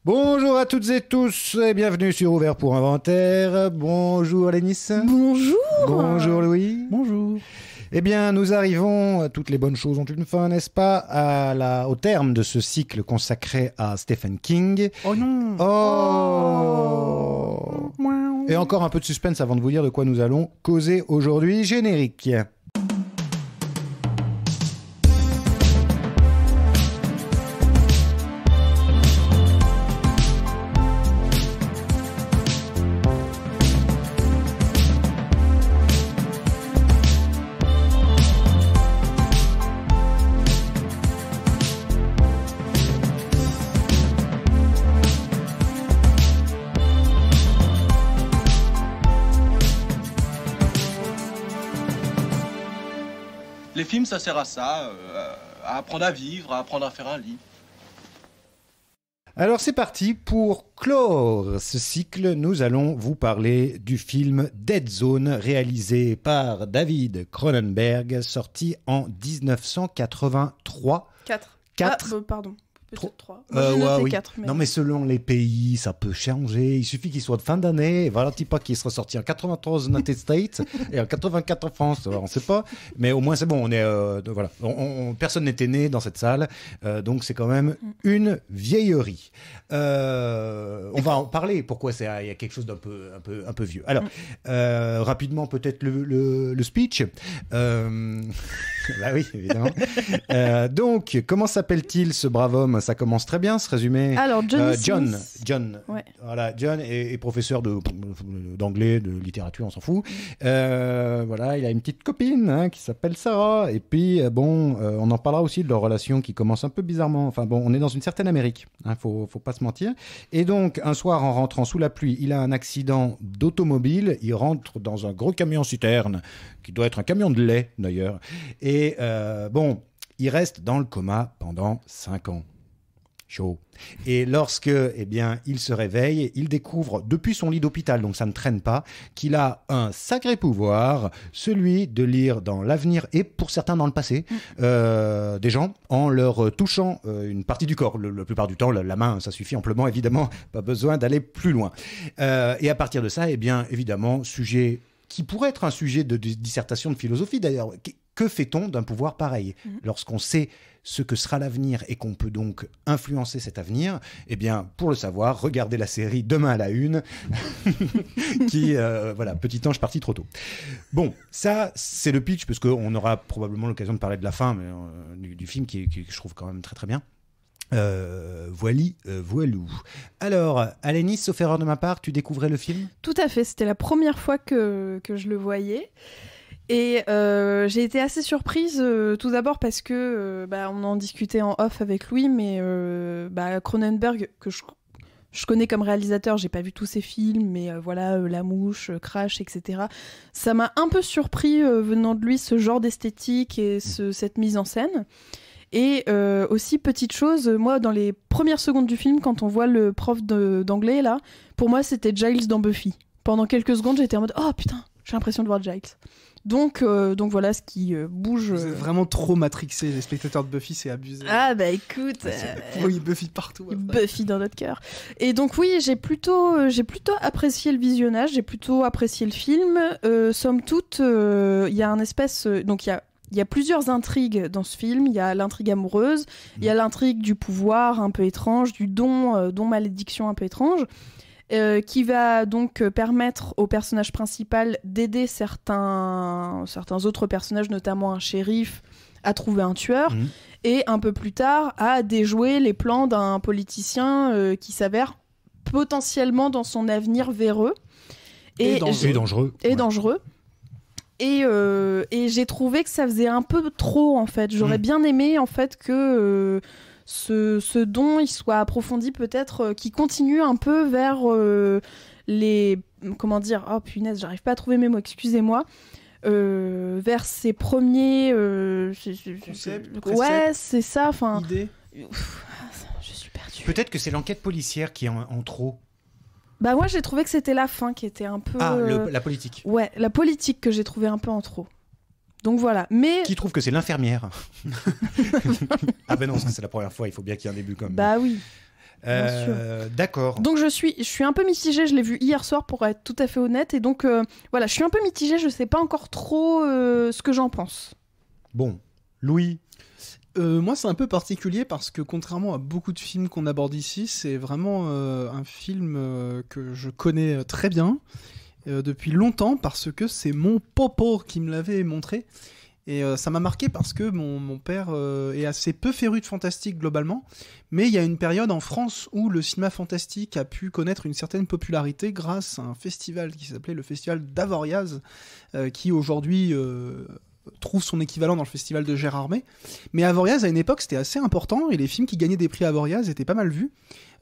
Bonjour à toutes et tous et bienvenue sur Ouvert pour Inventaire. Bonjour Lénis. Bonjour. Bonjour Louis. Bonjour. Eh bien, nous arrivons, toutes les bonnes choses ont une fin, n'est-ce pas, au terme de ce cycle consacré à Stephen King. Oh non. Oh. Et encore un peu de suspense avant de vous dire de quoi nous allons causer aujourd'hui. Générique. Les films, ça sert à ça, à apprendre à vivre, à apprendre à faire un lit. Alors c'est parti, pour clore ce cycle, nous allons vous parler du film Dead Zone, réalisé par David Cronenberg, sorti en 1983. 4. Pardon. Peut-être 3. Oui. 4. Mais... Non mais selon les pays, ça peut changer. Il suffit qu'il soit de fin d'année. Voilà, pas qu'il soit sorti en 93 aux United States et en 84 en France. Alors, on ne sait pas, mais au moins c'est bon. On est voilà. Personne n'était né dans cette salle, donc c'est quand même une vieillerie. On va en parler. Pourquoi il y a quelque chose d'un peu vieux. Alors rapidement peut-être le speech. Bah oui, évidemment. Donc comment s'appelle-t-il ce brave homme? Ça commence très bien, ce résumé. Alors, John. Ouais. Voilà, John est professeur d'anglais, de littérature, on s'en fout. Voilà, il a une petite copine qui s'appelle Sarah. Et puis, on en parlera aussi de leur relation qui commence un peu bizarrement. Enfin bon, on est dans une certaine Amérique, faut pas se mentir. Et donc, un soir, en rentrant sous la pluie, il a un accident d'automobile. Il rentre dans un gros camion-citerne, qui doit être un camion de lait, d'ailleurs. Et il reste dans le coma pendant 5 ans. Chaud. Et lorsque, il se réveille, il découvre depuis son lit d'hôpital, donc ça ne traîne pas, qu'il a un sacré pouvoir, celui de lire dans l'avenir et pour certains dans le passé, des gens en leur touchant une partie du corps. La plupart du temps, la main, ça suffit amplement, évidemment, pas besoin d'aller plus loin. Et à partir de ça, évidemment, sujet qui pourrait être un sujet de dissertation de philosophie d'ailleurs. Que fait-on d'un pouvoir pareil lorsqu'on sait ce que sera l'avenir et qu'on peut donc influencer cet avenir? Pour le savoir, regardez la série Demain à la une, qui, petit ange parti trop tôt. Bon, ça, c'est le pitch, parce qu'on aura probablement l'occasion de parler de la fin du film, qui je trouve quand même très très bien. Voilou. Alors, Alénis, sauf erreur de ma part, tu découvrais le film? Tout à fait, c'était la première fois que je le voyais. Et j'ai été assez surprise, tout d'abord parce que on en discutait en off avec Louis, mais Cronenberg, que je connais comme réalisateur, j'ai pas vu tous ses films, mais La Mouche, Crash, etc. Ça m'a un peu surpris venant de lui, ce genre d'esthétique et cette mise en scène. Et aussi, petite chose, moi, dans les premières secondes du film, quand on voit le prof d'anglais, là, pour moi, c'était Giles dans Buffy. Pendant quelques secondes, j'étais en mode « Oh putain, j'ai l'impression de voir Giles ». Donc voilà ce qui bouge. Vous êtes vraiment trop matrixés, les spectateurs de Buffy, c'est abusé. Ah bah écoute, oui, Buffy partout. Buffy dans notre cœur. Et donc oui, j'ai plutôt apprécié le visionnage, j'ai plutôt apprécié le film. Somme toute, il y a un espèce, donc il y a plusieurs intrigues dans ce film. Il y a l'intrigue amoureuse, il y a l'intrigue du pouvoir un peu étrange, du don malédiction un peu étrange. Qui va donc permettre au personnage principal d'aider certains autres personnages, notamment un shérif, à trouver un tueur, et un peu plus tard à déjouer les plans d'un politicien qui s'avère potentiellement dans son avenir véreux et dangereux. Et j'ai trouvé que ça faisait un peu trop, en fait. J'aurais bien aimé, en fait, que ce don, il soit approfondi, peut-être, qui continue un peu vers les... Comment dire? Oh, punaise, j'arrive pas à trouver mes mots, excusez-moi. Vers ses premiers... Concept, ouais, c'est ça, enfin... Idée. Je suis perdue. Peut-être que c'est l'enquête policière qui est en trop. Bah moi j'ai trouvé que c'était la fin qui était un peu... Ah, la politique. Ouais, la politique que j'ai trouvé un peu en trop. Donc voilà, mais... Qui trouve que c'est l'infirmière. Ah ben non, c'est la première fois, il faut bien qu'il y ait un début quand même. Bah oui. D'accord. Donc je suis un peu mitigée, je l'ai vu hier soir pour être tout à fait honnête, et donc voilà, je suis un peu mitigée, je sais pas encore trop ce que j'en pense. Bon, Louis. Moi, c'est un peu particulier parce que contrairement à beaucoup de films qu'on aborde ici, c'est vraiment un film que je connais très bien depuis longtemps parce que c'est mon popo qui me l'avait montré. Et ça m'a marqué parce que mon père est assez peu féru de fantastique globalement, mais il y a une période en France où le cinéma fantastique a pu connaître une certaine popularité grâce à un festival qui s'appelait le Festival d'Avoriaz, qui aujourd'hui trouve son équivalent dans le festival de Gérardmer. Mais Avoriaz, à une époque, c'était assez important, et les films qui gagnaient des prix Avoriaz étaient pas mal vus.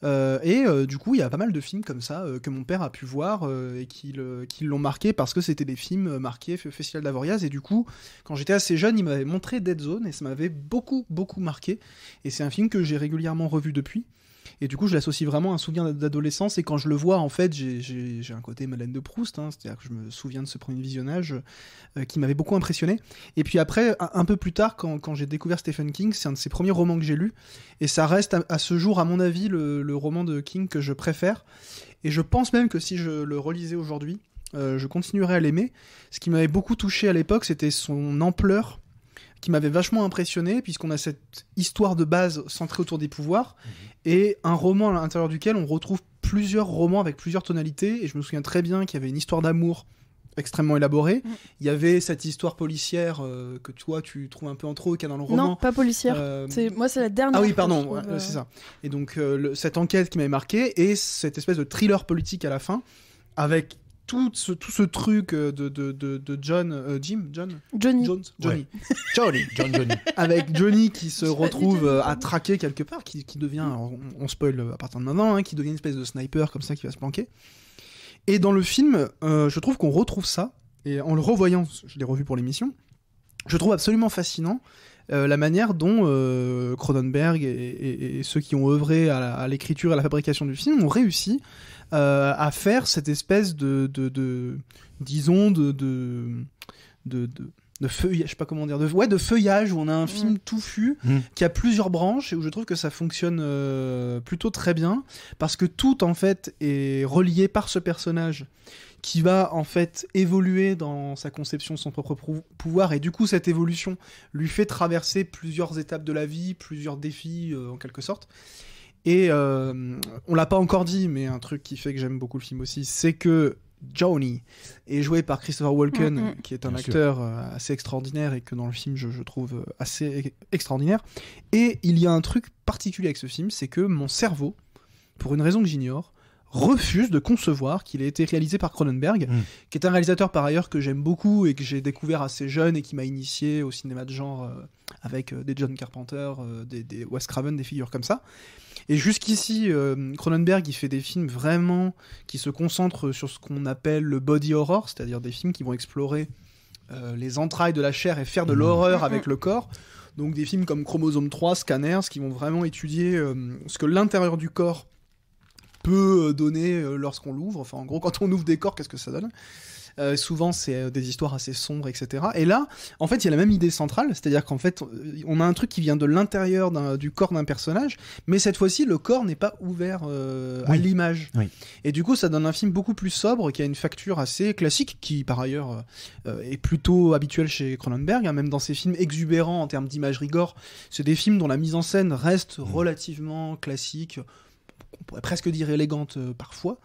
Du coup, il y a pas mal de films comme ça que mon père a pu voir et qui l'ont marqué parce que c'était des films marqués Festival d'Avoriaz. Et du coup, quand j'étais assez jeune, il m'avait montré Dead Zone et ça m'avait beaucoup, beaucoup marqué. Et c'est un film que j'ai régulièrement revu depuis. Et du coup, je l'associe vraiment à un souvenir d'adolescence. Et quand je le vois, en fait, j'ai un côté Madeleine de Proust. C'est-à-dire que je me souviens de ce premier visionnage qui m'avait beaucoup impressionné. Et puis après, un peu plus tard, quand j'ai découvert Stephen King, c'est un de ses premiers romans que j'ai lu. Et ça reste, à ce jour, à mon avis, le roman de King que je préfère. Et je pense même que si je le relisais aujourd'hui, je continuerais à l'aimer. Ce qui m'avait beaucoup touché à l'époque, c'était son ampleur, qui m'avait vachement impressionné, puisqu'on a cette histoire de base centrée autour des pouvoirs, et un roman à l'intérieur duquel on retrouve plusieurs romans avec plusieurs tonalités, et je me souviens très bien qu'il y avait une histoire d'amour extrêmement élaborée, il y avait cette histoire policière que toi tu trouves un peu en trop, qu'il y a dans le roman. Non, pas policière, moi c'est la dernière. Ah oui, pardon, c'est ça. Et donc cette enquête qui m'avait marqué, et cette espèce de thriller politique à la fin, avec tout ce truc de Johnny. Ouais. Johnny. Avec Johnny qui se retrouve à traquer quelque part, qui devient, alors, on spoil à partir de maintenant, qui devient une espèce de sniper comme ça qui va se planquer. Et dans le film, je trouve qu'on retrouve ça, et en le revoyant, je l'ai revu pour l'émission, je trouve absolument fascinant la manière dont Cronenberg et ceux qui ont œuvré à l'écriture et à la fabrication du film ont réussi à faire cette espèce de feuillage, je sais pas comment dire, de feuillage où on a un film touffu qui a plusieurs branches et où je trouve que ça fonctionne plutôt très bien parce que tout en fait est relié par ce personnage qui va en fait évoluer dans sa conception de son propre pouvoir, et du coup cette évolution lui fait traverser plusieurs étapes de la vie, plusieurs défis en quelque sorte. Et on l'a pas encore dit, mais un truc qui fait que j'aime beaucoup le film aussi, c'est que Johnny est joué par Christopher Walken, qui est un acteur assez extraordinaire et que dans le film je trouve assez extraordinaire. Et il y a un truc particulier avec ce film, c'est que mon cerveau, pour une raison que j'ignore, refuse de concevoir qu'il ait été réalisé par Cronenberg, qui est un réalisateur par ailleurs que j'aime beaucoup et que j'ai découvert assez jeune et qui m'a initié au cinéma de genre avec des John Carpenter, des Wes Craven, des figures comme ça. Et jusqu'ici, Cronenberg, il fait des films vraiment qui se concentrent sur ce qu'on appelle le body horror, c'est-à-dire des films qui vont explorer les entrailles de la chair et faire de l'horreur avec le corps. Donc des films comme Chromosome 3, Scanners, qui vont vraiment étudier ce que l'intérieur du corps peut donner lorsqu'on l'ouvre. Enfin, en gros, quand on ouvre des corps, qu'est-ce que ça donne ? Souvent, c'est des histoires assez sombres, etc. Et là, en fait, il y a la même idée centrale, c'est-à-dire qu'en fait, on a un truc qui vient de l'intérieur du corps d'un personnage, mais cette fois-ci, le corps n'est pas ouvert à l'image. Oui. Et du coup, ça donne un film beaucoup plus sobre, qui a une facture assez classique, qui, par ailleurs, est plutôt habituelle chez Cronenberg, même dans ses films exubérants en termes d'imagerie gore. C'est des films dont la mise en scène reste relativement classique, on pourrait presque dire élégante parfois.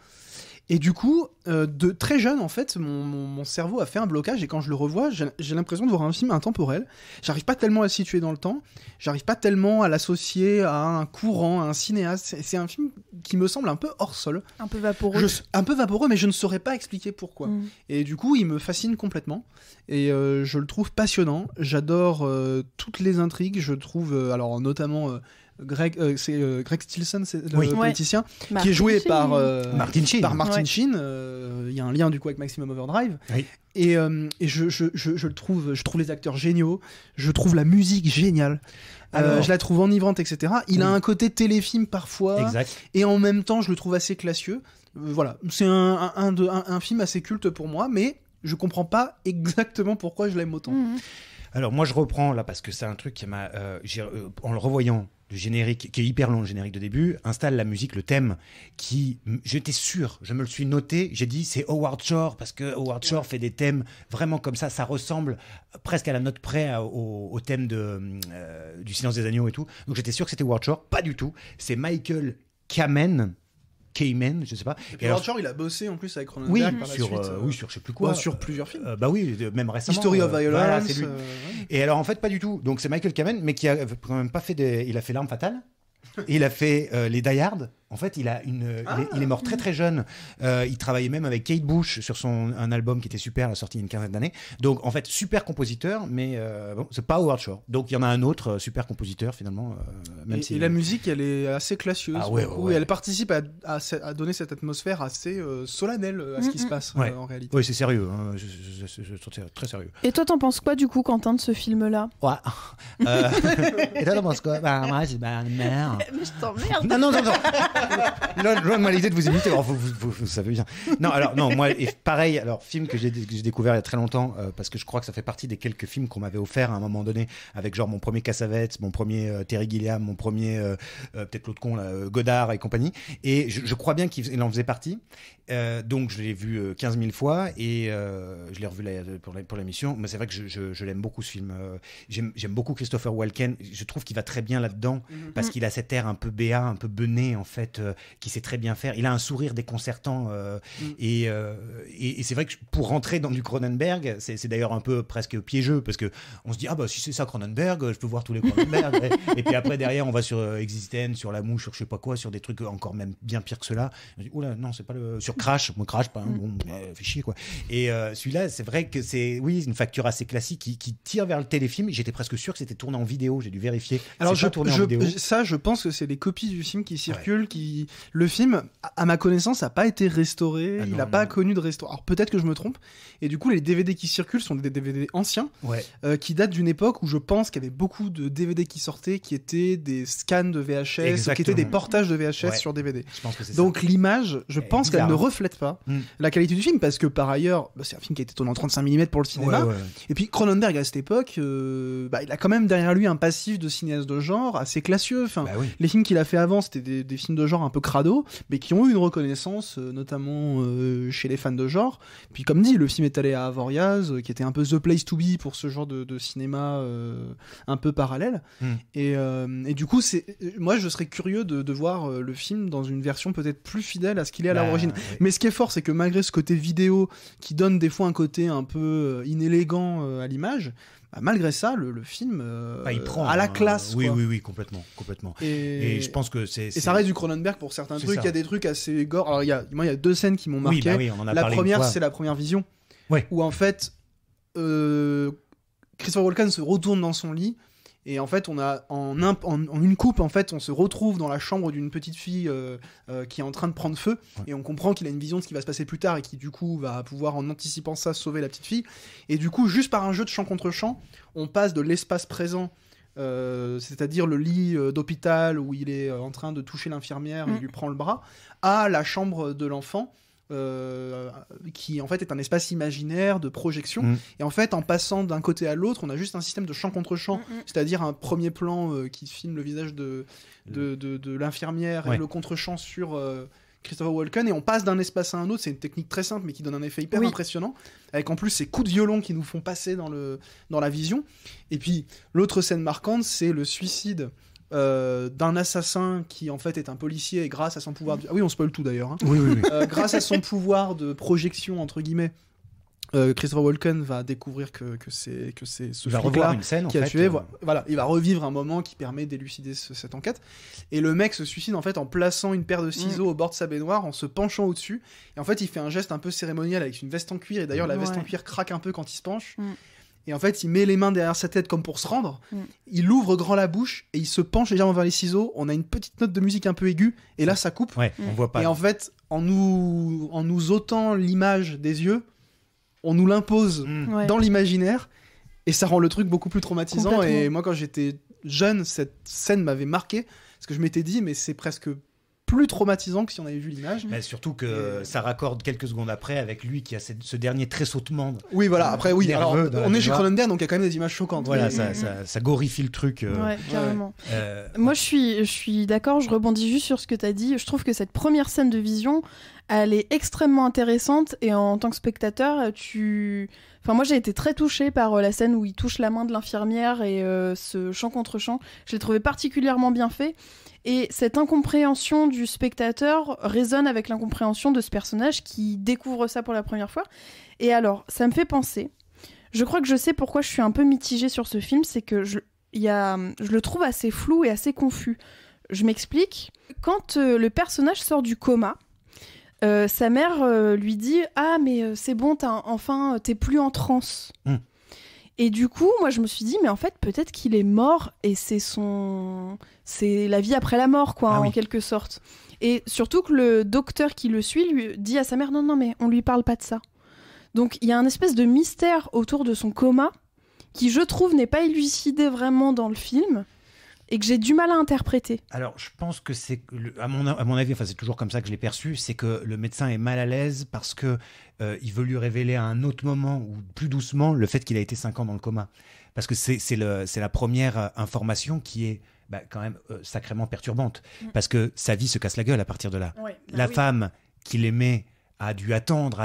Et du coup, de très jeune, en fait, mon cerveau a fait un blocage, et quand je le revois, j'ai l'impression de voir un film intemporel. J'arrive pas tellement à le situer dans le temps, j'arrive pas tellement à l'associer à un courant, à un cinéaste. C'est un film qui me semble un peu hors sol. Un peu vaporeux. Un peu vaporeux, mais je ne saurais pas expliquer pourquoi. Et du coup, il me fascine complètement, et je le trouve passionnant. J'adore toutes les intrigues, je trouve, alors notamment... Greg Stilson, c'est le politicien, qui est joué par Martin Sheen. Il y a un lien du coup avec Maximum Overdrive. Oui. Et je le trouve, je trouve les acteurs géniaux, je trouve la musique géniale. Je la trouve enivrante, etc. Il a un côté téléfilm parfois, et en même temps, je le trouve assez classieux. Voilà, c'est un film assez culte pour moi, mais je comprends pas exactement pourquoi je l'aime autant. Alors moi je reprends là parce que c'est un truc qui m'a en le revoyant le générique, qui est hyper long, le générique de début, installe la musique, le thème, qui, j'étais sûr, je me le suis noté, j'ai dit c'est Howard Shore, parce que Howard Shore fait des thèmes vraiment comme ça ressemble presque à la note près au thème du Silence des Agneaux et tout. Donc j'étais sûr que c'était Howard Shore, pas du tout. C'est Michael Kamen, je sais pas. Et Howard Shore, il a bossé en plus avec Cronenberg par la suite. Oui, sur je sais plus quoi. Sur plusieurs films. Bah oui, même récemment. History of Violence. Voilà, c'est lui. Et alors en fait pas du tout. Donc c'est Michael Kamen, mais qui a quand même pas fait il a fait L'Arme Fatale. Et il a fait les Die Hard. En fait, il est mort très très jeune. Il travaillait même avec Kate Bush sur un album qui était super, la sortie il y a une quinzaine d'années. Donc en fait, super compositeur, mais bon, c'est pas Howard Shore. Donc il y en a un autre super compositeur finalement. Et la musique, elle est assez classieuse. Ah ouais. Et elle participe à donner cette atmosphère assez solennelle à ce qui se passe en réalité. Oui, c'est sérieux. Hein. C'est très sérieux. Et toi, t'en penses quoi du coup, Quentin, de ce film-là? Et toi, t'en penses quoi? Moi, c'est merde. Mais je t'emmerde. Non. Loin de moi l'idée de vous imiter. Alors, vous savez bien. Non, moi, et pareil, film que j'ai découvert il y a très longtemps, parce que je crois que ça fait partie des quelques films qu'on m'avait offert à un moment donné, avec genre mon premier Cassavetes, mon premier Terry Gilliam, mon premier, peut-être l'autre con, là, Godard et compagnie. Et je crois bien qu'il en faisait partie. Donc, je l'ai vu 15 000 fois et je l'ai revu là, pour l'émission. Mais c'est vrai que je l'aime beaucoup, ce film. J'aime beaucoup Christopher Walken. Je trouve qu'il va très bien là-dedans, parce qu'il a cet air un peu béat, un peu bené, en fait, qui sait très bien faire. Il a un sourire déconcertant et c'est vrai que pour rentrer dans du Cronenberg, c'est d'ailleurs un peu presque piégeux, parce que on se dit si c'est ça Cronenberg, je peux voir tous les Cronenberg. et puis après derrière on va sur Existence, sur La Mouche, sur je sais pas quoi, sur des trucs encore même bien pires que cela. On dit oula, non, c'est pas sur Crash, pas fait chier quoi. Et celui-là, c'est vrai que c'est une facture assez classique qui tire vers le téléfilm. J'étais presque sûr que c'était tourné en vidéo, j'ai dû vérifier. Alors je pense que c'est des copies du film qui circulent, le film, à ma connaissance, n'a pas été restauré, il n'a pas connu de restauration. Alors peut-être que je me trompe, et du coup les DVD qui circulent sont des DVD anciens, qui datent d'une époque où je pense qu'il y avait beaucoup de DVD qui sortaient, qui étaient des scans de VHS, Exactement. Qui étaient des portages de VHS sur DVD. Je pense que c'est donc ça. L'image, je pense qu'elle ne reflète pas la qualité du film, parce que par ailleurs, c'est un film qui a été tourné en 35 mm pour le cinéma, et puis Cronenberg à cette époque, il a quand même derrière lui un passif de cinéaste de genre assez classieux. Les films qu'il a fait avant, c'était des films de genre un peu crado, mais qui ont eu une reconnaissance, notamment chez les fans de genre. Puis comme dit, le film est allé à Avoriaz, qui était un peu the place to be pour ce genre de cinéma un peu parallèle. Et du coup, moi je serais curieux de voir le film dans une version peut-être plus fidèle à ce qu'il est à l'origine. Mais ce qui est fort, c'est que malgré ce côté vidéo qui donne des fois un côté un peu inélégant à l'image, malgré ça, le film il prend, a la classe. Oui, complètement. Et je pense que et ça reste du Cronenberg pour certains trucs. Il y a des trucs assez gore. Alors il y a deux scènes qui m'ont marqué. La première, c'est la première vision, où en fait, Christopher Walken se retourne dans son lit. Et en fait, on a en une coupe, en fait, on se retrouve dans la chambre d'une petite fille qui est en train de prendre feu, et on comprend qu'il a une vision de ce qui va se passer plus tard, et qui du coup va pouvoir, en anticipant ça, sauver la petite fille. Et du coup, juste par un jeu de champ contre champ, on passe de l'espace présent, c'est-à-dire le lit d'hôpital où il est en train de toucher l'infirmière, il lui prend le bras, à la chambre de l'enfant. Qui en fait est un espace imaginaire de projection, et en fait en passant d'un côté à l'autre, on a juste un système de champ contre champ, c'est-à-dire un premier plan qui filme le visage de l'infirmière, et le contre-champ sur Christopher Walken, et on passe d'un espace à un autre. C'est une technique très simple mais qui donne un effet hyper impressionnant, avec en plus ces coups de violon qui nous font passer dans la vision. Et puis l'autre scène marquante, c'est le suicide d'un assassin qui en fait est un policier, et grâce à son pouvoir oui, on spoil tout d'ailleurs, hein. Grâce à son pouvoir de projection entre guillemets, Christopher Walken va découvrir que c'est ce flic-là qui a tué. Voilà, il va revivre un moment qui permet d'élucider cette enquête. Et le mec se suicide en fait en plaçant une paire de ciseaux au bord de sa baignoire, en se penchant au-dessus. Et en fait, il fait un geste un peu cérémonial avec une veste en cuir. Et d'ailleurs, la veste en cuir craque un peu quand il se penche. Et en fait, il met les mains derrière sa tête comme pour se rendre. Il ouvre grand la bouche et il se penche légèrement vers les ciseaux. On a une petite note de musique un peu aiguë. Et là, ça coupe. On voit pas. Et en fait, en nous ôtant l'image des yeux, on nous l'impose dans l'imaginaire. Et ça rend le truc beaucoup plus traumatisant. Et moi, quand j'étais jeune, cette scène m'avait marqué. Parce que je m'étais dit, mais c'est presque plus traumatisant que si on avait vu l'image. Mais surtout que ça raccorde quelques secondes après avec lui qui a ce dernier tressautement. Oui, voilà. Après, oui. Alors, on est chez baignoire. Cronenberg, donc il y a quand même des images choquantes. Voilà, ça glorifie le truc. Ouais, carrément. Moi, je suis d'accord, je rebondis juste sur ce que tu as dit. Je trouve que cette première scène de vision, elle est extrêmement intéressante et en tant que spectateur, Enfin, moi, j'ai été très touchée par la scène où il touche la main de l'infirmière et ce chant contre chant. Je l'ai trouvé particulièrement bien fait. Et cette incompréhension du spectateur résonne avec l'incompréhension de ce personnage qui découvre ça pour la première fois. Et alors, ça me fait penser... Je crois que je sais pourquoi je suis un peu mitigée sur ce film, c'est que je le trouve assez flou et assez confus. Je m'explique. Quand le personnage sort du coma, sa mère lui dit « Ah, mais c'est bon, t'es plus en transe. » Et du coup, moi, je me suis dit « Mais en fait, peut-être qu'il est mort et c'est la vie après la mort, quoi, en quelque sorte. » Et surtout que le docteur qui le suit lui dit à sa mère « Non, mais on lui parle pas de ça. » Donc, il y a un espèce de mystère autour de son coma qui, je trouve, n'est pas élucidé vraiment dans le film et que j'ai du mal à interpréter. Alors, je pense que c'est, à mon avis, enfin, c'est toujours comme ça que je l'ai perçu, c'est que le médecin est mal à l'aise parce que il veut lui révéler à un autre moment, ou plus doucement, le fait qu'il a été 5 ans dans le coma. Parce que c'est la première information qui est quand même sacrément perturbante. Parce que sa vie se casse la gueule à partir de là. Ouais, la femme qu'il aimait a dû attendre,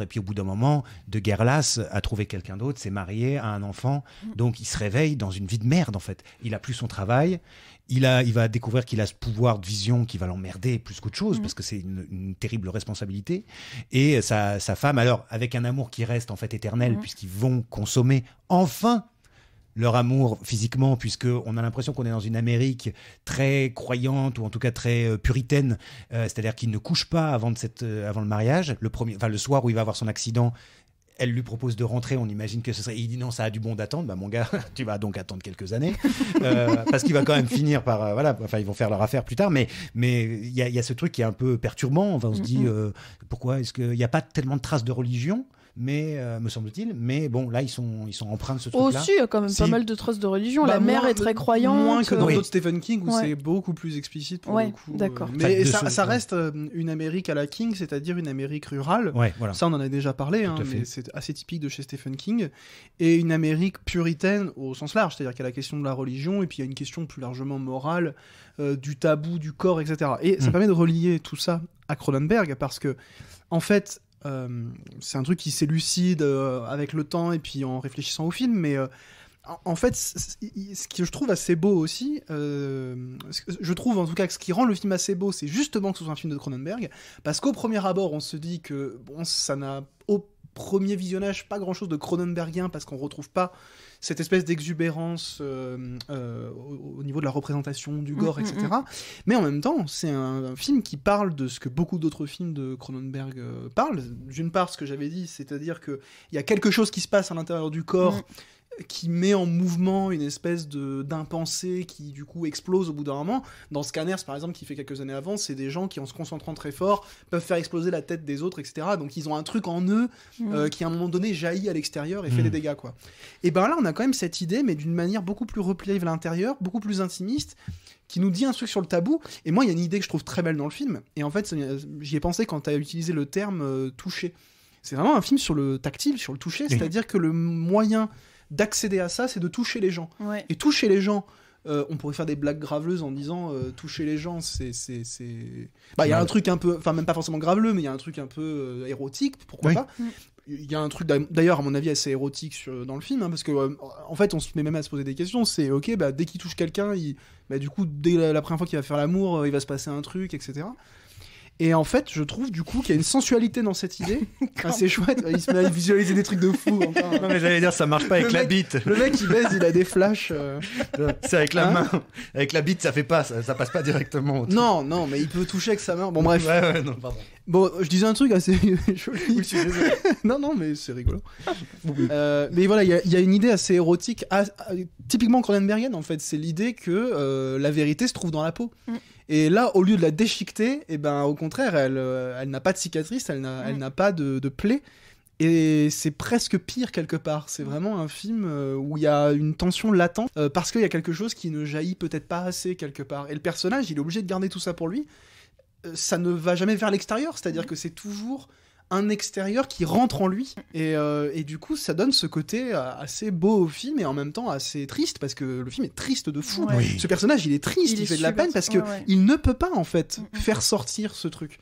et puis au bout d'un moment, de guerre lasse, a trouvé quelqu'un d'autre, s'est marié, a un enfant, donc il se réveille dans une vie de merde en fait. Il a plus son travail, il va découvrir qu'il a ce pouvoir de vision qui va l'emmerder plus qu'autre chose, parce que c'est une terrible responsabilité, et sa femme, alors avec un amour qui reste en fait éternel, puisqu'ils vont consommer enfin leur amour physiquement, puisqu'on a l'impression qu'on est dans une Amérique très croyante, ou en tout cas très puritaine, c'est-à-dire qu'il ne couche pas avant le mariage. Le soir où il va avoir son accident, elle lui propose de rentrer, on imagine que ce serait... Il dit non, ça a du bon d'attendre. Bah mon gars, tu vas donc attendre quelques années. Parce qu'il va quand même finir par... ils vont faire leur affaire plus tard. Mais il y a ce truc qui est un peu perturbant. Enfin, on se dit, pourquoi est-ce qu'il n'y a pas tellement de traces de religion, me semble-t-il, mais bon, là ils sont empreints de ce truc-là. Aussi, il y a quand même pas mal de traces de religion. La mère est très croyante. Moins que dans d'autres Stephen King où c'est beaucoup plus explicite pour le coup. D'accord. Mais ça reste une Amérique à la King, c'est-à-dire une Amérique rurale. Ouais, voilà. Ça, on en a déjà parlé, mais c'est assez typique de chez Stephen King. Et une Amérique puritaine au sens large, c'est-à-dire qu'il y a la question de la religion et puis il y a une question plus largement morale, du tabou, du corps, etc. Et ça permet de relier tout ça à Cronenberg parce que, en fait, c'est un truc qui s'élucide avec le temps et puis en réfléchissant au film, mais en fait, ce que je trouve assez beau aussi, je trouve en tout cas que ce qui rend le film assez beau, c'est justement que ce soit un film de Cronenberg, parce qu'au premier abord, on se dit que bon, ça n'a au premier visionnage pas grand-chose de Cronenbergien, parce qu'on retrouve pas cette espèce d'exubérance au niveau de la représentation du gore, etc. Mais en même temps, c'est un film qui parle de ce que beaucoup d'autres films de Cronenberg parlent. D'une part, ce que j'avais dit, c'est-à-dire qu'il y a quelque chose qui se passe à l'intérieur du corps qui met en mouvement une espèce d'impensé qui du coup explose au bout d'un moment. Dans Scanners par exemple, qui fait quelques années avant, c'est des gens qui en se concentrant très fort peuvent faire exploser la tête des autres, etc. Donc ils ont un truc en eux qui à un moment donné jaillit à l'extérieur et fait des dégâts, quoi. Et ben là on a quand même cette idée, mais d'une manière beaucoup plus repliée vers l'intérieur, beaucoup plus intimiste, qui nous dit un truc sur le tabou. Et moi il y a une idée que je trouve très belle dans le film, et en fait j'y ai pensé quand tu as utilisé le terme toucher. C'est vraiment un film sur le tactile, sur le toucher, c'est-à-dire que le moyen d'accéder à ça, c'est de toucher les gens. Ouais. Et toucher les gens, on pourrait faire des blagues graveleuses en disant toucher les gens, c'est... Bah, il y a un truc un peu... Enfin, même pas forcément graveleux, mais il y a un truc un peu érotique, pourquoi pas. Il y a un truc, d'ailleurs, à mon avis, assez érotique dans le film, parce que, en fait, on se met même à se poser des questions. C'est, ok, bah, dès qu'il touche quelqu'un, du coup, dès la première fois qu'il va faire l'amour, il va se passer un truc, etc. Et en fait, je trouve du coup qu'il y a une sensualité dans cette idée. C'est chouette. Il se met à visualiser des trucs de fou. Encore. Non, mais j'allais dire, ça marche pas avec la bite. Le mec, il baise, il a des flashs. C'est avec la main. Avec la bite, ça fait pas, ça passe pas directement. Non, mais il peut toucher avec sa main. Bon, bref. Ouais, non, pardon. Bon, je disais un truc assez joli. Oui, je suis désolé. Non, mais c'est rigolo. Mais voilà, il y a une idée assez érotique, typiquement Cronenbergienne en fait. C'est l'idée que la vérité se trouve dans la peau. Et là, au lieu de la déchiqueter, au contraire, elle n'a pas de cicatrice, elle n'a pas de plaie. Et c'est presque pire quelque part. C'est vraiment un film où il y a une tension latente parce qu'il y a quelque chose qui ne jaillit peut-être pas assez quelque part. Et le personnage, il est obligé de garder tout ça pour lui. ça ne va jamais vers l'extérieur, c'est-à-dire que c'est toujours un extérieur qui rentre en lui, et du coup ça donne ce côté assez beau au film et en même temps assez triste, parce que le film est triste de fou. Oui. Ce personnage il est triste, il fait de la peine parce que il ne peut pas en fait faire sortir ce truc.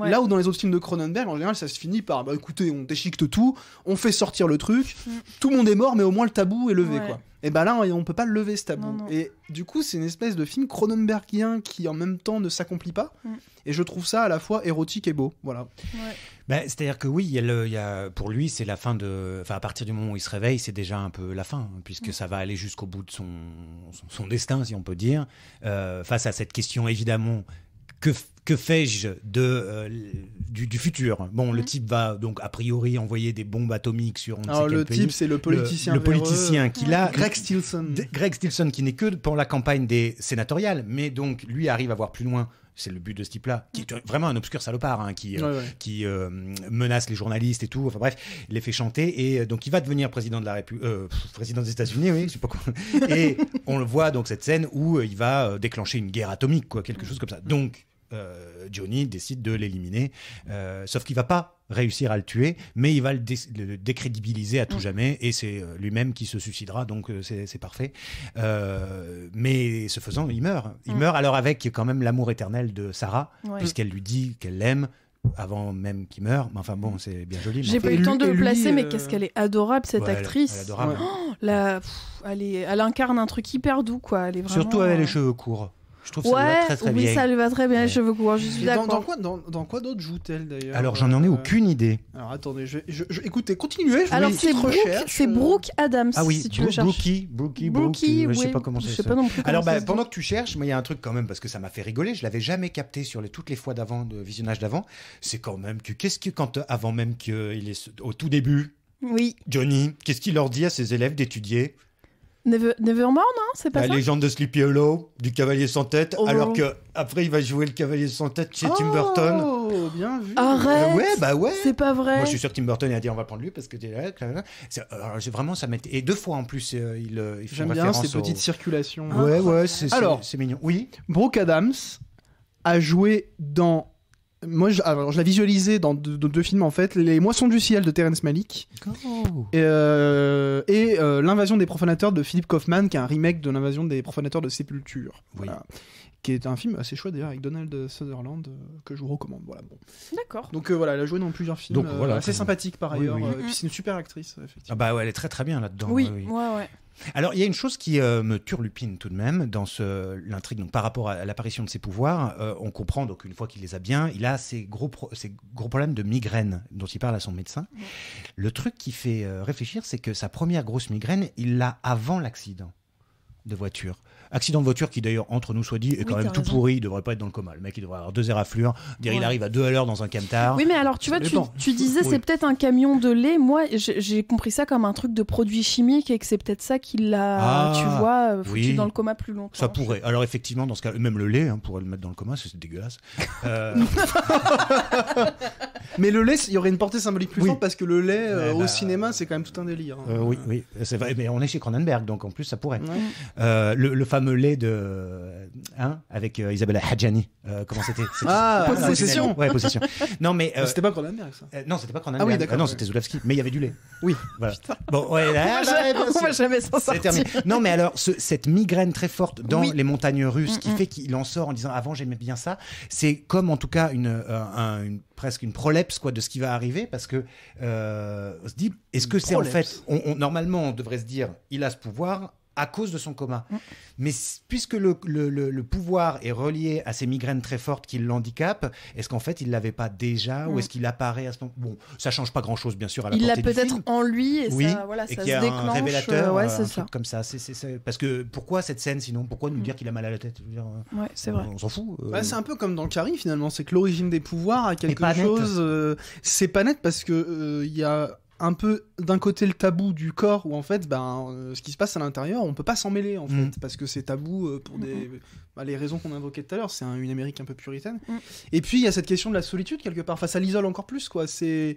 Là où dans les autres films de Cronenberg en général ça se finit par écoutez, on déchiquete tout, on fait sortir le truc, tout le monde est mort mais au moins le tabou est levé quoi. Et bah là on peut pas le lever ce tabou, et du coup c'est une espèce de film cronenbergien qui en même temps ne s'accomplit pas, et je trouve ça à la fois érotique et beau, voilà. Ben, c'est-à-dire que oui, pour lui, c'est la fin de... Enfin, à partir du moment où il se réveille, c'est déjà un peu la fin, puisque ça va aller jusqu'au bout de son destin, si on peut dire. Face à cette question, évidemment, que fais-je du futur ? Bon, le type va donc, a priori, envoyer des bombes atomiques sur on ne sait quel pays. Le type, c'est le politicien le politicien qu'il a... Greg Stilson. Greg Stilson, qui n'est que pour la campagne des sénatoriales, mais donc, lui arrive à voir plus loin. C'est le but de ce type-là, qui est vraiment un obscur salopard, hein, qui menace les journalistes et tout. Enfin bref, il les fait chanter, et donc il va devenir président de la président des États-Unis, oui, je sais pas quoi. Et on le voit donc cette scène où il va déclencher une guerre atomique, quoi, quelque chose comme ça. Donc Johnny décide de l'éliminer, sauf qu'il va pas réussir à le tuer, mais il va le décrédibiliser à tout jamais, et c'est lui-même qui se suicidera, donc c'est parfait. Mais ce faisant, il meurt. Il meurt alors avec quand même l'amour éternel de Sarah, puisqu'elle lui dit qu'elle l'aime avant même qu'il meure. Mais enfin bon, c'est bien joli. J'ai pas eu le temps de le placer, mais qu'est-ce qu'elle est adorable, cette actrice. Elle est adorable. Elle incarne un truc hyper doux, quoi. Elle est vraiment... Surtout avec les cheveux courts. Je trouve ça lui va très très bien. Oui, ça lui va très bien, les cheveux courts, je suis d'accord. Dans quoi d'autre joue-t-elle d'ailleurs ? Alors j'en ai aucune idée. Alors attendez, écoutez, continuez. Alors c'est Brooke Adams, si tu le cherches. Brookie, je sais pas comment je c'est sais ça. pas non plus. Alors pendant que tu cherches, moi il y a un truc quand même, parce que ça m'a fait rigoler, je l'avais jamais capté sur toutes les fois d'avant, de visionnage d'avant, c'est quand même que avant même qu'il est au tout début, Johnny, qu'est-ce qu'il leur dit à ses élèves d'étudier ? Nevermore, non, c'est pas la ça. La légende de Sleepy Hollow, du Cavalier sans tête, alors que après il va jouer le Cavalier sans tête chez Tim Burton. Oh, bien vu. Arrête. Ouais. C'est pas vrai. Moi je suis sûr que Tim Burton a dit on va prendre lui parce que vraiment ça m'était, et 2 fois en plus il fait J'aime bien ces petites circulations. Ouais, c'est mignon. Oui. Brooke Adams a joué dans... Moi, je l'ai visualisé dans deux films en fait, Les Moissons du ciel de Terrence Malick et L'Invasion des profanateurs de Philip Kaufman, qui est un remake de L'Invasion des profanateurs de Sépulture, qui est un film assez chouette d'ailleurs avec Donald Sutherland, que je vous recommande. Voilà, bon. D'accord. Donc elle a joué dans plusieurs films, assez sympathique par ailleurs. Et puis c'est une super actrice, effectivement. Ah bah ouais, elle est très très bien là-dedans. Oui. Alors, il y a une chose qui me turlupine tout de même dans l'intrigue. Donc, par rapport à l'apparition de ses pouvoirs, on comprend, donc, une fois qu'il les a bien, il a ces gros problèmes de migraine dont il parle à son médecin. Le truc qui fait réfléchir, c'est que sa première grosse migraine, il l'a avant l'accident de voiture. Accident de voiture qui, d'ailleurs, entre nous soit dit, est quand même tout pourri. Il devrait pas être dans le coma. Le mec, il devrait avoir 2 éraflures. Il arrive à 2 à l'heure dans un camtar. Oui, mais alors, tu vois, tu disais c'est peut-être un camion de lait. Moi, j'ai compris ça comme un truc de produit chimique, et que c'est peut-être ça qui l'a, foutu dans le coma plus longtemps. Ça pourrait. Alors, effectivement, dans ce cas, même le lait, pourrait le mettre dans le coma, c'est dégueulasse. Mais le lait, il y aurait une portée symbolique plus forte, parce que le lait au cinéma, c'est quand même tout un délire. Oui, c'est vrai. Mais on est chez Cronenberg, donc en plus, ça pourrait. Le fameux lait avec Isabella Hadjani. Comment c'était Possession. Ouais, Possession. Non, mais c'était pas Cronenberg, ça. Non, c'était pas Cronenberg. Ah oui, d'accord. Non, c'était Zulawski. Mais il y avait du lait. Oui. Voilà. Bon, ouais, on va jamais s'en sortir. Non, mais alors cette migraine très forte dans les montagnes russes, qui fait qu'il en sort en disant avant j'aimais bien ça, c'est comme en tout cas presque une prolepse quoi de ce qui va arriver, parce que on se dit est-ce que c'est en fait normalement on devrait se dire il a ce pouvoir à cause de son coma. Mais puisque le pouvoir est relié à ces migraines très fortes qui l'handicapent, est-ce qu'en fait, il ne l'avait pas déjà ou est-ce qu'il apparaît à ce moment ? Bon, ça ne change pas grand-chose, bien sûr, à la portée du film. Il l'a peut-être en lui et ça, et ça qu'il y se a déclenche. Un révélateur, un truc ça. comme ça. Parce que pourquoi cette scène, sinon ? Pourquoi nous dire qu'il a mal à la tête ? Ouais, c'est vrai. On s'en fout. C'est un peu comme dans le Carrie, finalement. C'est que l'origine des pouvoirs a quelque chose... c'est pas net parce que il y a... un peu d'un côté le tabou du corps où en fait ce qui se passe à l'intérieur on peut pas s'en mêler en fait parce que c'est tabou pour les raisons qu'on a évoquées tout à l'heure, c'est une Amérique un peu puritaine et puis il y a cette question de la solitude quelque part, ça l'isole encore plus quoi, c'est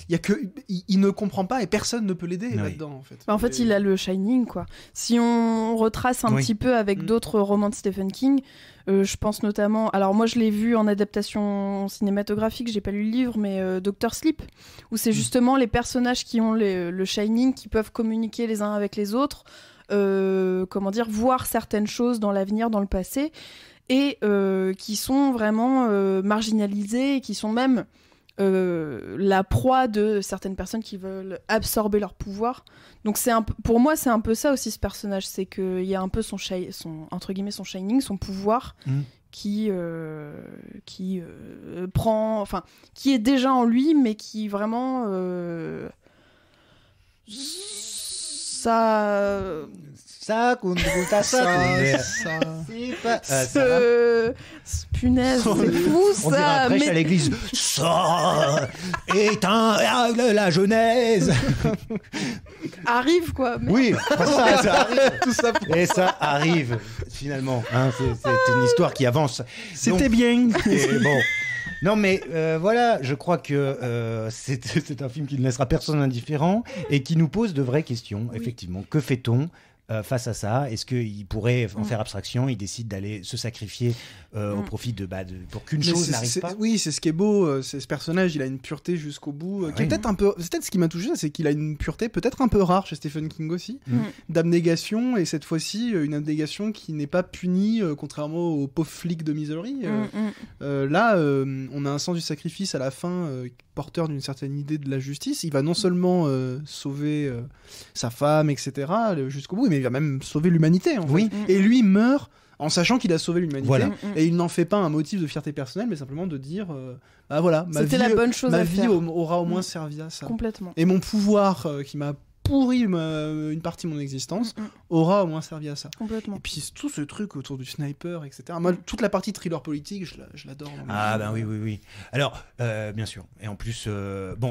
il ne comprend pas et personne ne peut l'aider là-dedans en fait. En fait, il a le Shining quoi. Si on retrace un petit peu avec d'autres romans de Stephen King, je pense notamment. Alors moi, je l'ai vu en adaptation cinématographique. J'ai pas lu le livre, mais Dr. Sleep, où c'est justement les personnages qui ont le Shining, qui peuvent communiquer les uns avec les autres, voir certaines choses dans l'avenir, dans le passé, et qui sont vraiment marginalisés, et qui sont même la proie de certaines personnes qui veulent absorber leur pouvoir. Donc pour moi, c'est un peu ça aussi ce personnage, c'est qu'il y a un peu son entre guillemets son shining, son pouvoir qui prend, enfin, qui est déjà en lui, mais qui vraiment punaise, c'est fou ça. On dirait un prêche à l'église. Ça éteint la Genèse. Arrive quoi. Mais... Oui, ça arrive. Tout ça. Et ça arrive finalement. Hein, c'est une histoire qui avance. C'était bien. Et bon. Non mais voilà, je crois que c'est un film qui ne laissera personne indifférent et qui nous pose de vraies questions. Oui. Effectivement, que fait-on face à ça? Est-ce qu'il pourrait en faire abstraction? Il décide d'aller se sacrifier au profit pour qu'une chose n'arrive pas. Oui, c'est ce qui est beau. C'est ce personnage, il a une pureté jusqu'au bout. Qui est peut-être un peu. C'est peut-être ce qui m'a touché, c'est qu'il a une pureté peut-être un peu rare chez Stephen King aussi, d'abnégation, et cette fois-ci une abnégation qui n'est pas punie, contrairement aux pauvres flics de Misery. Là, on a un sens du sacrifice à la fin, porteur d'une certaine idée de la justice. Il va non seulement sauver sa femme, etc., jusqu'au bout, mais il va même sauver l'humanité. En fait. Et lui meurt en sachant qu'il a sauvé l'humanité. Voilà. Et il n'en fait pas un motif de fierté personnelle, mais simplement de dire voilà, ma vie aura au moins servi à ça. Complètement. Et mon pouvoir qui m'a pourri une partie de mon existence aura au moins servi à ça. Complètement. Et puis tout ce truc autour du sniper, etc. Moi, toute la partie thriller politique, je l'adore. Ah ben oui. Alors, bien sûr. Et en plus,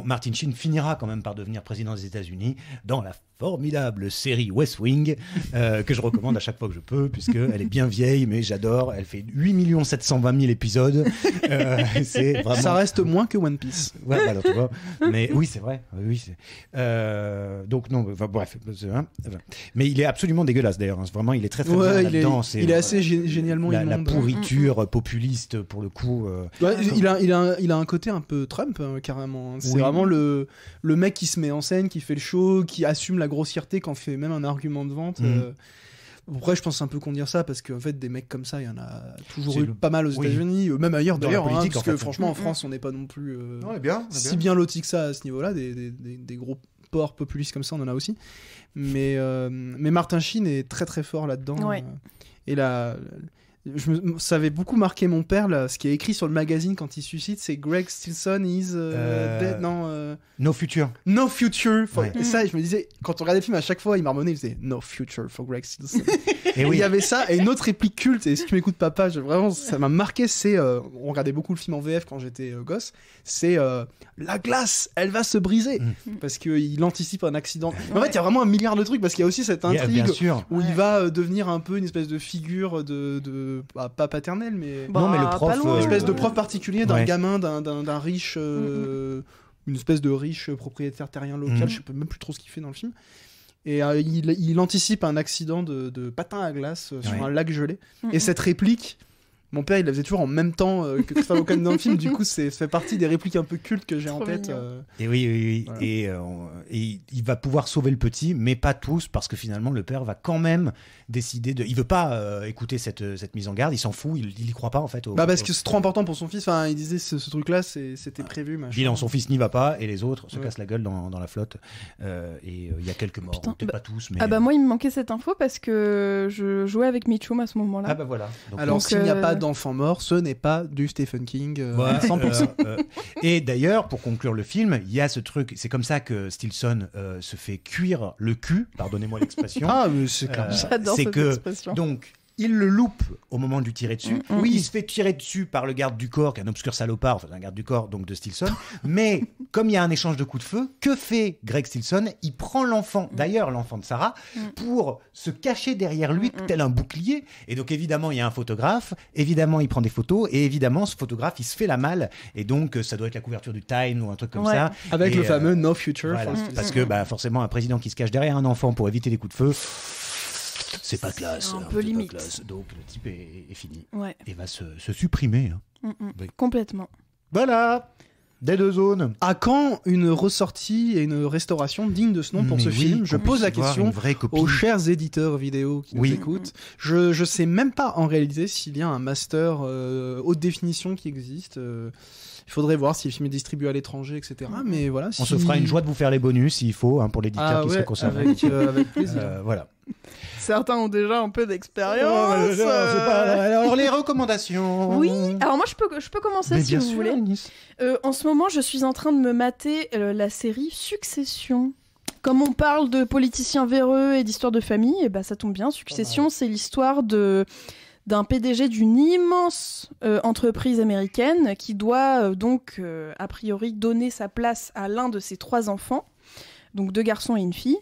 Martin Sheen finira quand même par devenir président des États-Unis dans la formidable série West Wing, que je recommande à chaque fois que je peux, puisqu'elle est bien vieille, mais j'adore. Elle fait 8 720 000 épisodes. C'est vraiment... Ça reste moins que One Piece. Ouais, alors, tu vois. Mais oui, c'est vrai. Oui, donc, non, bref. Mais il est absolument dégueulasse, d'ailleurs. Vraiment, il est très, très bien là-dedans. Il est assez génialement immonde. La pourriture populiste, pour le coup. Il a un côté un peu Trump, carrément. C'est vraiment le mec qui se met en scène, qui fait le show, qui assume la grossièreté, qu'en fait même un argument de vente. Après, je pense c'est un peu con de dire ça, parce qu'en fait, des mecs comme ça, il y en a toujours eu pas mal aux États-Unis, même ailleurs d'ailleurs, parce que franchement, en France, on n'est pas non plus si bien lotis que ça à ce niveau-là. Des gros porcs populistes comme ça, on en a aussi. Mais Martin Sheen est très très fort là-dedans. Et là, ça avait beaucoup marqué mon père, là, ce qui est écrit sur le magazine quand il suicide, c'est Greg Stilson is dead. No future. No future. Et ça, je me disais, quand on regardait le film, à chaque fois, il marmonnait, il faisait No future for Greg Stilson. Et il y avait ça, et une autre réplique culte, et si tu m'écoutes papa, vraiment, ça m'a marqué, c'est, on regardait beaucoup le film en VF quand j'étais gosse, c'est la glace, elle va se briser, parce qu'il anticipe un accident. En fait, il y a vraiment un milliard de trucs, parce qu'il y a aussi cette intrigue où il va devenir un peu une espèce de figure pas paternelle, mais le prof, une espèce de prof particulier d'un gamin, d'un riche, une espèce de riche propriétaire terrien local, je sais même plus trop ce qu'il fait dans le film. Et il anticipe un accident de patin à glace sur un lac gelé. Et cette réplique, mon père, il la faisait toujours en même temps que Christophe Walken dans le film. Du coup, ça fait partie des répliques un peu cultes que j'ai en tête. Et oui. Voilà. Et il va pouvoir sauver le petit, mais pas tous, parce que finalement, le père va quand même décider de... Il veut pas écouter cette mise en garde, il s'en fout, il y croit pas en fait. Parce que c'est trop important pour son fils. Enfin, il disait ce truc-là, c'était prévu. Bilan, son fils n'y va pas, et les autres se cassent la gueule dans la flotte. Et il y a quelques morts, peut-être pas tous. Mais... moi, il me manquait cette info parce que je jouais avec Mitchum à ce moment-là. Voilà. Alors, s'il n'y a pas d'enfants morts, ce n'est pas du Stephen King 100%. Et d'ailleurs, pour conclure le film, il y a ce truc, c'est comme ça que Stilson se fait cuire le cul, pardonnez-moi l'expression. Mais c'est clair. J'adore cette expression. Donc, il le loupe au moment de lui tirer dessus. Oui, il se fait tirer dessus par le garde du corps, qui est un obscur salopard, enfin un garde du corps, donc de Stilson. Mais comme il y a un échange de coups de feu, que fait Greg Stilson ? Il prend l'enfant, d'ailleurs l'enfant de Sarah, pour se cacher derrière lui tel un bouclier. Et donc évidemment, il y a un photographe, évidemment, il prend des photos, et évidemment, ce photographe, il se fait la malle. Et donc, ça doit être la couverture du Time ou un truc comme ça. Avec le fameux No Future. Voilà, parce que forcément, un président qui se cache derrière un enfant pour éviter les coups de feu... C'est pas classe. Un peu limite. Donc le type est fini. Ouais. Et va se supprimer. Hein. Oui. Complètement. Voilà. Des deux zones. À quand une ressortie et une restauration digne de ce nom pour ce film ? Je pose la question aux chers éditeurs vidéo qui nous écoutent. Je sais même pas en réalité s'il y a un master haute définition qui existe. Il faudrait voir si le film est distribué à l'étranger, etc. Mais voilà. On se fera une joie de vous faire les bonus s'il faut pour l'éditeur qui soit concerné. Avec plaisir. Voilà. Certains ont déjà un peu d'expérience. Alors les recommandations. Oui. Alors moi je peux commencer si vous voulez. En ce moment je suis en train de me mater la série Succession. Comme on parle de politiciens véreux et d'histoires de famille, et ça tombe bien. Succession, c'est l'histoire d'un PDG d'une immense entreprise américaine qui doit donc a priori donner sa place à l'un de ses 3 enfants, donc 2 garçons et une fille.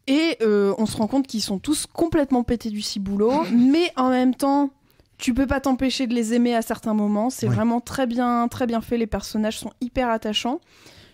Et on se rend compte qu'ils sont tous complètement pétés du ciboulot, mais en même temps, tu peux pas t'empêcher de les aimer à certains moments. C'est vraiment très bien fait. Les personnages sont hyper attachants.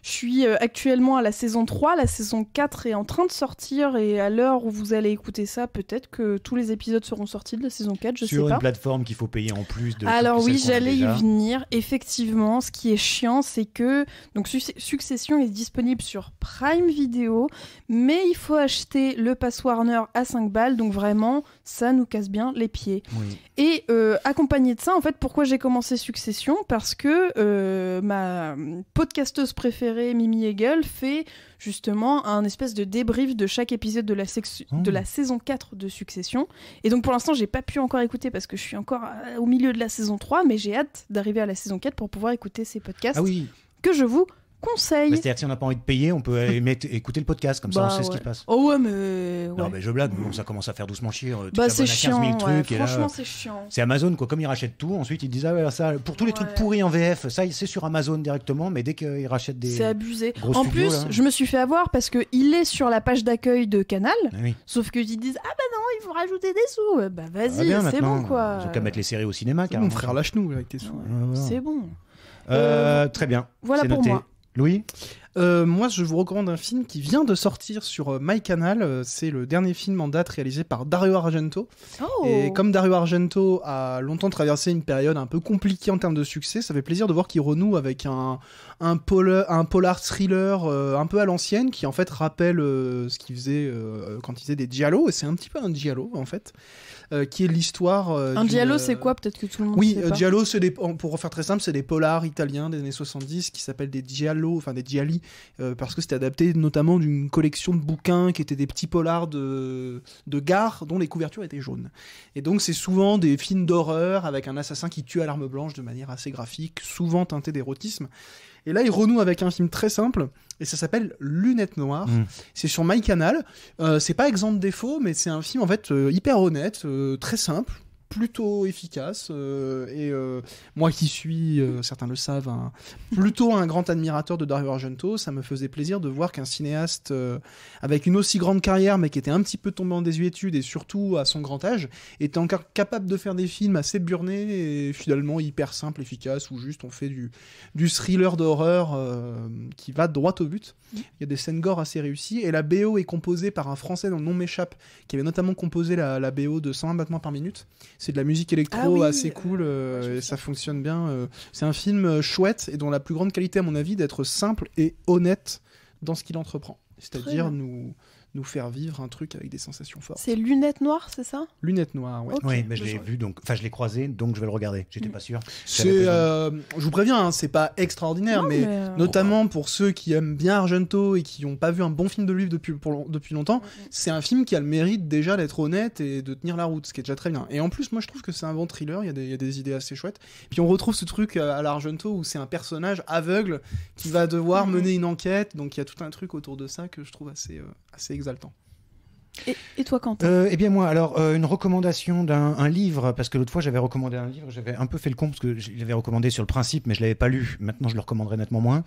Je suis actuellement à la saison 3, la saison 4 est en train de sortir et à l'heure où vous allez écouter ça, peut-être que tous les épisodes seront sortis de la saison 4, je sais pas. Sur une plateforme qu'il faut payer en plus de... Alors oui, j'allais y venir. Effectivement, ce qui est chiant, c'est que donc, Succession est disponible sur Prime Video, mais il faut acheter le pass Warner à 5 balles, donc vraiment, ça nous casse bien les pieds. Oui. Et accompagné de ça, en fait, pourquoi j'ai commencé Succession ? Parce que ma podcasteuse préférée, Mimi Hegel, fait justement un espèce de débrief de chaque épisode de la saison 4 de Succession. Et donc pour l'instant, j'ai pas pu encore écouter parce que je suis encore au milieu de la saison 3, mais j'ai hâte d'arriver à la saison 4 pour pouvoir écouter ces podcasts que je vous conseille. C'est-à-dire que si on n'a pas envie de payer, on peut écouter le podcast, comme ça on sait ce qui se passe. Oh ouais, mais... Non, mais je blague, ça commence à faire doucement chier. C'est chiant, 15 000 trucs, franchement, là, c'est chiant. C'est Amazon, quoi. Comme ils rachètent tout, ensuite ils disent, ça, pour tous les trucs pourris en VF, ça c'est sur Amazon directement, mais dès qu'ils rachètent des... C'est abusé. En plus, là, je me suis fait avoir parce qu'il est sur la page d'accueil de Canal, sauf qu'ils disent, non, il faut rajouter des sous. Vas-y, c'est bon, quoi. Ils ont qu'à mettre les séries au cinéma, mon frère, lâche-nous avec tes sous. C'est bon. Très bien. Voilà pour noté. moi. Louis ? Moi, je vous recommande un film qui vient de sortir sur MyCanal. C'est le dernier film en date réalisé par Dario Argento. Et comme Dario Argento a longtemps traversé une période un peu compliquée en termes de succès, ça fait plaisir de voir qu'il renoue avec un polar thriller un peu à l'ancienne, qui en fait rappelle ce qu'il faisait quand il faisait des giallo. Et c'est un petit peu un giallo, en fait. Qui est l'histoire... un giallo, c'est quoi ? Peut-être que tout le monde sait pas. Giallo, pour faire très simple, c'est des polars italiens des années 70 qui s'appellent des giallo, enfin des gialli, parce que c'était adapté notamment d'une collection de bouquins qui étaient des petits polars de gare dont les couvertures étaient jaunes. Et donc c'est souvent des films d'horreur avec un assassin qui tue à l'arme blanche de manière assez graphique, souvent teinté d'érotisme. Et là, il renoue avec un film très simple, et ça s'appelle Lunettes Noires. C'est sur MyCanal. C'est pas exempt de défauts, mais c'est un film en fait hyper honnête, très simple, plutôt efficace. Moi qui suis, certains le savent, plutôt un grand admirateur de Dario Argento, ça me faisait plaisir de voir qu'un cinéaste avec une aussi grande carrière, mais qui était un petit peu tombé en désuétude, et surtout à son grand âge, était encore capable de faire des films assez burnés et finalement hyper simples, efficaces, où juste on fait du thriller d'horreur qui va droit au but. Il y a des scènes gore assez réussies, et la BO est composée par un Français dont le nom m'échappe, qui avait notamment composé la BO de 120 battements par minute. C'est de la musique électro assez cool, et ça fonctionne bien. C'est un film chouette, et dont la plus grande qualité, à mon avis, d'être simple et honnête dans ce qu'il entreprend. C'est-à-dire nous faire vivre un truc avec des sensations fortes. C'est Lunettes Noires, c'est ça ? Lunettes Noires, ouais. Okay. Oui, mais je l'ai vu, je l'ai croisé, donc je vais le regarder. J'étais pas sûr. Je vous préviens, c'est pas extraordinaire, mais notamment pour ceux qui aiment bien Argento et qui n'ont pas vu un bon film de lui depuis longtemps, c'est un film qui a le mérite déjà d'être honnête et de tenir la route, ce qui est déjà très bien. Et en plus, moi je trouve que c'est un bon thriller, il y a des idées assez chouettes. Puis on retrouve ce truc à l'Argento où c'est un personnage aveugle qui va devoir mener une enquête, donc il y a tout un truc autour de ça que je trouve assez exaltant. Et toi, Quentin? Eh bien moi, alors une recommandation d'un livre, parce que l'autre fois j'avais recommandé un livre, j'avais un peu fait le con parce que je l'avais recommandé sur le principe, mais je l'avais pas lu. Maintenant, je le recommanderai nettement moins.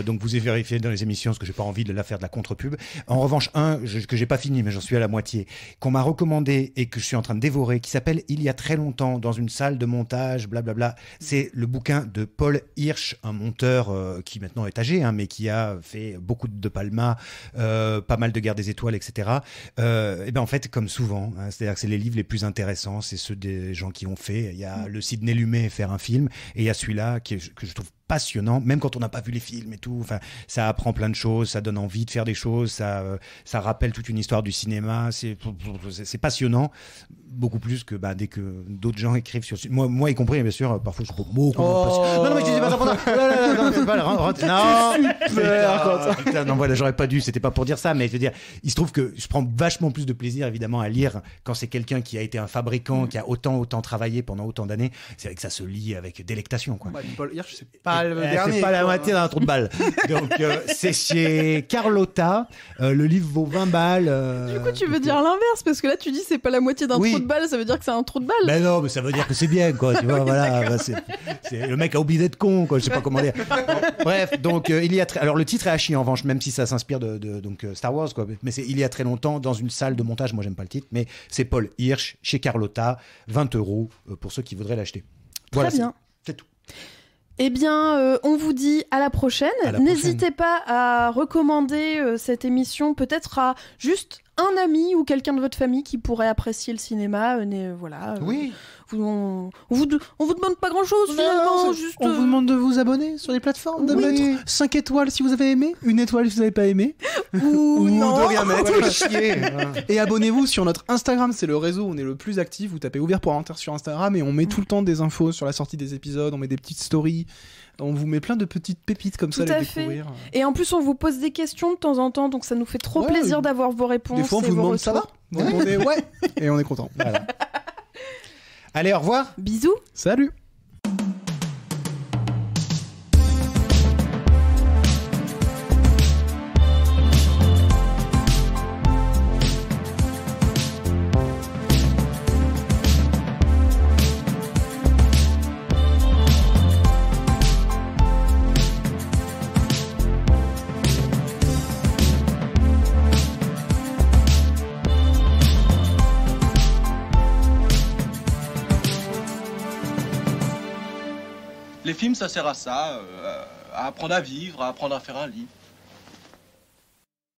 Donc vous avez vérifié dans les émissions, parce que j'ai pas envie de la faire de la contre-pub. En revanche, que j'ai pas fini, mais j'en suis à la moitié, qu'on m'a recommandé et que je suis en train de dévorer, qui s'appelle Il y a très longtemps dans une salle de montage, blablabla. C'est le bouquin de Paul Hirsch, un monteur qui maintenant est âgé, mais qui a fait beaucoup de Palma, pas mal de Guerre des Étoiles, etc. Et ben en fait, comme souvent, c'est-à-dire que c'est les livres les plus intéressants, c'est ceux des gens qui ont fait. Il y a le Sidney Lumet faire un film, et il y a celui-là que je trouve passionnant, même quand on n'a pas vu les films et tout. Enfin, ça apprend plein de choses, ça donne envie de faire des choses, ça rappelle toute une histoire du cinéma. C'est passionnant, beaucoup plus que dès que d'autres gens écrivent sur. Moi y compris, bien sûr. Parfois, je trouve beaucoup. Non, mais je disais pas ça. Non, c'est pas non. Super. Non, voilà, j'aurais pas dû. C'était pas pour dire ça, mais je veux dire, il se trouve que je prends vachement plus de plaisir, évidemment, à lire quand c'est quelqu'un qui a été un fabricant, qui a autant travaillé pendant autant d'années. C'est vrai que ça se lit avec délectation, quoi. Paul Hirsch, c'est pas le dernier. C'est pas la moitié d'un trou de balle. Donc, c'est chez Carlotta. Le livre vaut 20 balles. Du coup, tu veux dire l'inverse, parce que là, tu dis c'est pas la moitié d'un trou de balle, ça veut dire que c'est un trou de balle. Ben non, mais ça veut dire que c'est bien, quoi. Tu vois, voilà. Le mec a oublié d'être con, quoi. Je sais pas comment dire. Bref, donc alors le titre est à chier en revanche, même si ça s'inspire de Star Wars, quoi. Mais c'est Il y a très longtemps dans une salle de montage. Moi, j'aime pas le titre, mais c'est Paul Hirsch chez Carlotta, 20 € pour ceux qui voudraient l'acheter. Voilà, très bien. C'est tout. Eh bien, on vous dit à la prochaine. N'hésitez pas à recommander cette émission peut-être à juste un ami ou quelqu'un de votre famille qui pourrait apprécier le cinéma. Voilà. Oui. On vous demande pas grand-chose finalement. On vous demande de vous abonner sur les plateformes, de mettre 5 étoiles si vous avez aimé, 1 étoile si vous n'avez pas aimé, ou non. de rien mettre. Et abonnez-vous sur notre Instagram, c'est le réseau où on est le plus actif. Vous tapez Ouvert pour Inventaire sur Instagram et on met tout le temps des infos sur la sortie des épisodes, on met des petites stories. On vous met plein de petites pépites comme ça à découvrir. Et en plus, on vous pose des questions de temps en temps, donc ça nous fait trop plaisir d'avoir vos réponses. Des fois, on vous demande ça va. Vous répondez ouais, et on est content. Voilà. Allez, au revoir. Bisous. Salut. Les films, ça sert à ça, à apprendre à vivre, à apprendre à faire un lit.